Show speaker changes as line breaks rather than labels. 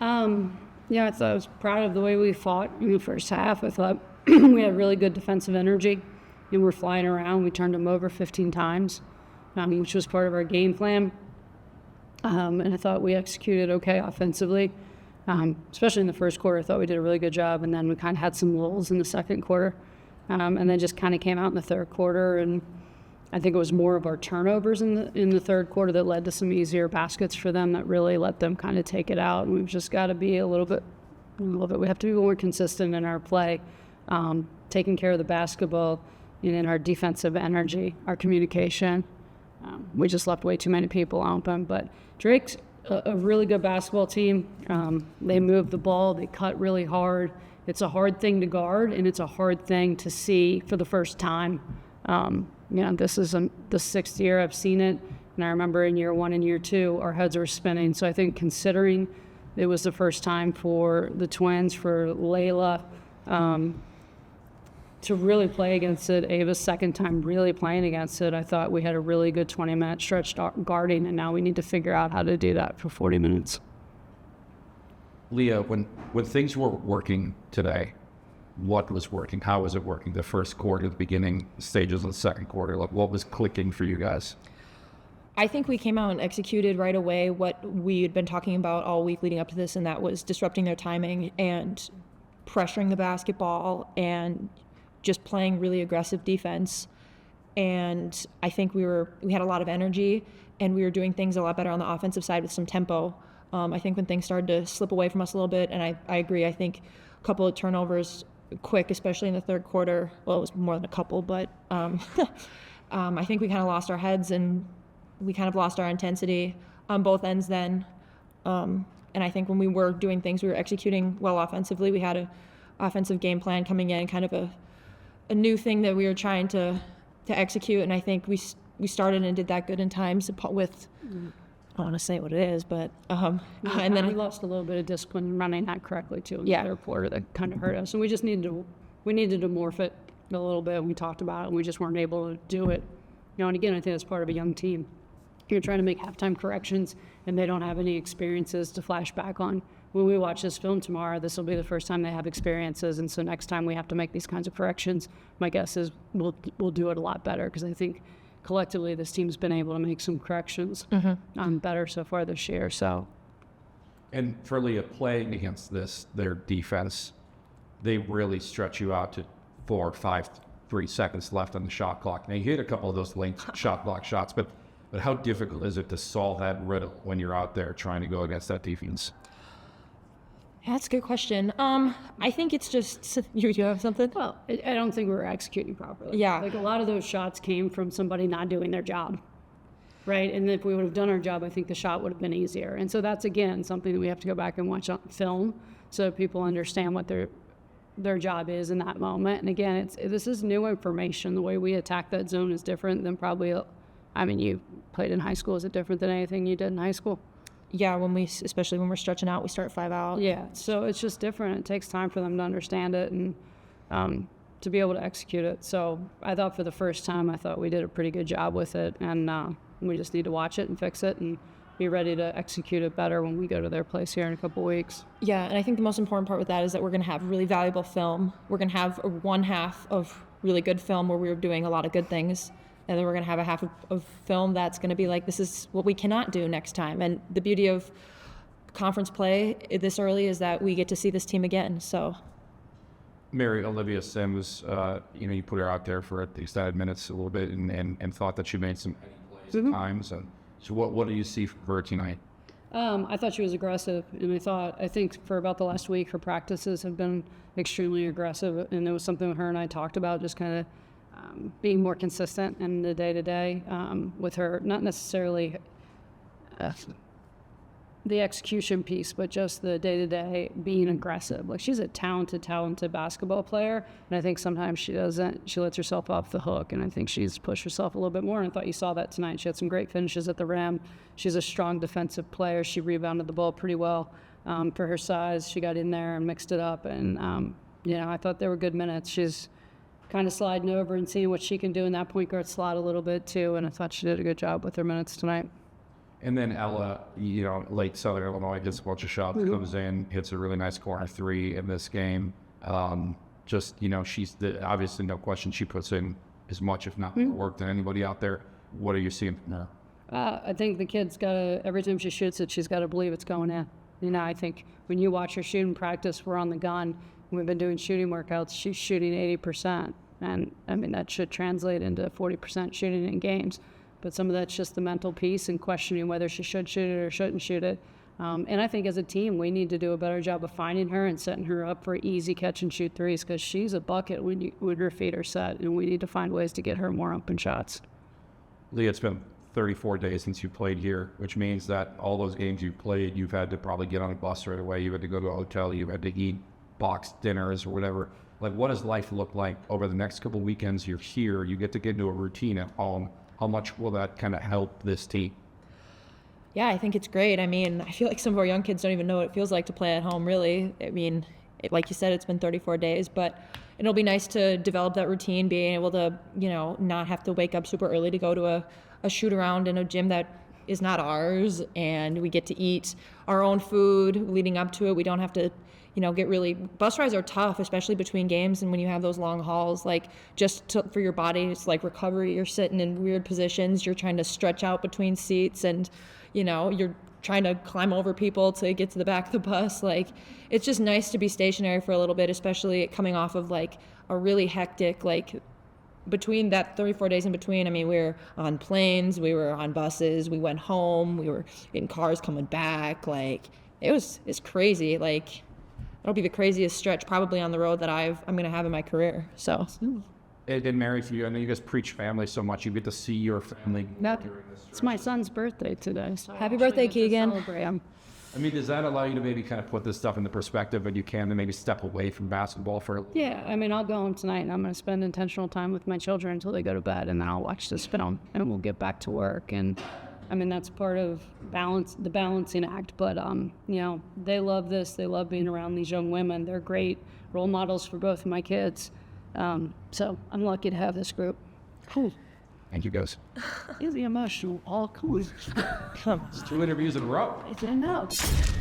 Yeah, I was proud of the way we fought in the first half. I thought we had really good defensive energy. We were flying around. We turned them over 15 times, which was part of our game plan. And I thought we executed okay offensively, especially in the first quarter. I thought we did a really good job, and then we kind of had some lulls in the second quarter, and then just kind of came out in the third quarter. And I think it was more of our turnovers in the third quarter that led to some easier baskets for them that really let them kind of take it out. And we've just got to be a little bit. We have to be more consistent in our play, taking care of the basketball, and in our defensive energy, our communication. We just left way too many people open. But Drake's a really good basketball team. They move the ball. They cut really hard. It's a hard thing to guard, and it's a hard thing to see for the first time. This is the sixth year I've seen it, and I remember in year one and year two, our heads were spinning. So I think considering it was the first time for the Twins, for Layla, to really play against it, Ava's second time really playing against it, I thought we had a really good 20-minute stretch guarding, and now we need to figure out how to do that for 40 minutes.
Leah, when things were working today, what was working? How was it working? The first quarter, the beginning stages of the second quarter, like what was clicking for you guys?
I think we came out and executed right away what we had been talking about all week leading up to this, and that was disrupting their timing and pressuring the basketball and just playing really aggressive defense. And I think we had a lot of energy, and we were doing things a lot better on the offensive side with some tempo. I think when things started to slip away from us a little bit, and I agree, I think a couple of turnovers quick, especially in the third quarter. Well, it was more than a couple, but I think we kind of lost our heads, and we kind of lost our intensity on both ends then. And I think when we were doing things, we were executing well offensively. We had an offensive game plan coming in, kind of a new thing that we were trying to execute, and I think we started and did that good in times with, I don't want to say what it is, but and then
we lost a little bit of discipline running that correctly too in the third quarter that kind of hurt us, and we needed to morph it a little bit. We talked about it, and we just weren't able to do it. And again, I think that's part of a young team. You're trying to make halftime corrections, and they don't have any experiences to flash back on. When we watch this film tomorrow, this will be the first time they have experiences, and so next time we have to make these kinds of corrections, my guess is we'll do it a lot better, because I think collectively this team's been able to make some corrections better so far this year. So,
and for Leah, playing against their defense, they really stretch you out to 4 or 5, 3 seconds left on the shot clock. Now you hit a couple of those late shot block shots, but how difficult is it to solve that riddle when you're out there trying to go against that defense?
Yeah, that's a good question. I think it's just, you have something?
Well, I don't think we were executing properly.
Yeah.
Like a lot of those shots came from somebody not doing their job, right? And if we would have done our job, I think the shot would have been easier. And so that's, again, something that we have to go back and watch on film so people understand what their job is in that moment. And again, this is new information. The way we attack that zone is different than you played in high school. Is it different than anything you did in high school?
Yeah, especially when we're stretching out, we start 5 out.
Yeah, so it's just different. It takes time for them to understand it and to be able to execute it. So I thought for the first time, I thought we did a pretty good job with it, and we just need to watch it and fix it and be ready to execute it better when we go to their place here in a couple weeks.
Yeah, and I think the most important part with that is that we're going to have really valuable film. We're going to have one half of really good film where we're doing a lot of good things, and then we're going to have a half of film that's going to be like, this is what we cannot do next time. And the beauty of conference play this early is that we get to see this team again. So,
Mary Olivia Sims, you put her out there for the extended minutes a little bit and thought that she made some plays at times. And so what do you see from her tonight?
I thought she was aggressive, and I think for about the last week, her practices have been extremely aggressive, and it was something her and I talked about, just kind of being more consistent in the day-to-day with her, not necessarily the execution piece, but just the day-to-day being aggressive. Like, she's a talented basketball player, and I think sometimes she doesn't. She lets herself off the hook, and I think she's pushed herself a little bit more, and I thought you saw that tonight. She had some great finishes at the rim. She's a strong defensive player. She rebounded the ball pretty well for her size. She got in there and mixed it up, and I thought they were good minutes. She's kind of sliding over and seeing what she can do in that point guard slot a little bit too, and I thought she did a good job with her minutes tonight.
And then Ella, you know, late Southern Illinois, hits a bunch of shots, comes in, hits a really nice corner three in this game. Just, you know, obviously, no question, she puts in as much, if not more work than anybody out there. What are you seeing from her?
I think the kid's got to, every time she shoots it, she's got to believe it's going in. You know, I think when you watch her shooting practice, we're on the gun. We've been doing shooting workouts. She's shooting 80%. And, I mean, that should translate into 40% shooting in games. But some of that's just the mental piece and questioning whether she should shoot it or shouldn't shoot it. And I think as a team, we need to do a better job of finding her and setting her up for easy catch and shoot threes, because she's a bucket when her feet are set, and we need to find ways to get her more open shots.
Leah, it's been 34 days since you played here, which means that all those games you played, you've had to probably get on a bus right away. You had to go to a hotel. You had to eat boxed dinners or whatever. Like, what does life look like over the next couple weekends? You're here. You get to get into a routine at home. How much will that kind of help this team?
Yeah, I think it's great. I mean, I feel like some of our young kids don't even know what it feels like to play at home, really. I mean, like you said, it's been 34 days, but it'll be nice to develop that routine, being able to, you know, not have to wake up super early to go to a shoot around in a gym that is not ours, and we get to eat our own food leading up to it. We don't have to, you know, bus rides are tough, especially between games, and when you have those long hauls, like, for your body, it's like recovery. You're sitting in weird positions, you're trying to stretch out between seats, and, you know, you're trying to climb over people to get to the back of the bus. Like, it's just nice to be stationary for a little bit, especially coming off of like a really hectic, like, between that 34 days in between. I mean, we were on planes, we were on buses, we went home, we were in cars coming back. Like, it's crazy. Like, it'll be the craziest stretch probably on the road that I'm going to have in my career. So.
And Mary, for you, I know you guys preach family so much. You get to see your family during this
It's my son's birthday today. So
Happy birthday, Keegan.
Celebrate him.
I mean, does that allow you to maybe kind of put this stuff into perspective, and you can to maybe step away from basketball for a little?
Yeah, I mean, I'll go home tonight, and I'm going to spend intentional time with my children until they go to bed, and then I'll watch this film, and we'll get back to work. And I mean, that's part of the balancing act. But you know, they love this. They love being around these young women. They're great role models for both of my kids. So I'm lucky to have this group. Cool.
Thank you, guys.
Easy emotional, all cool.
It's 2 interviews in a row.
It's enough.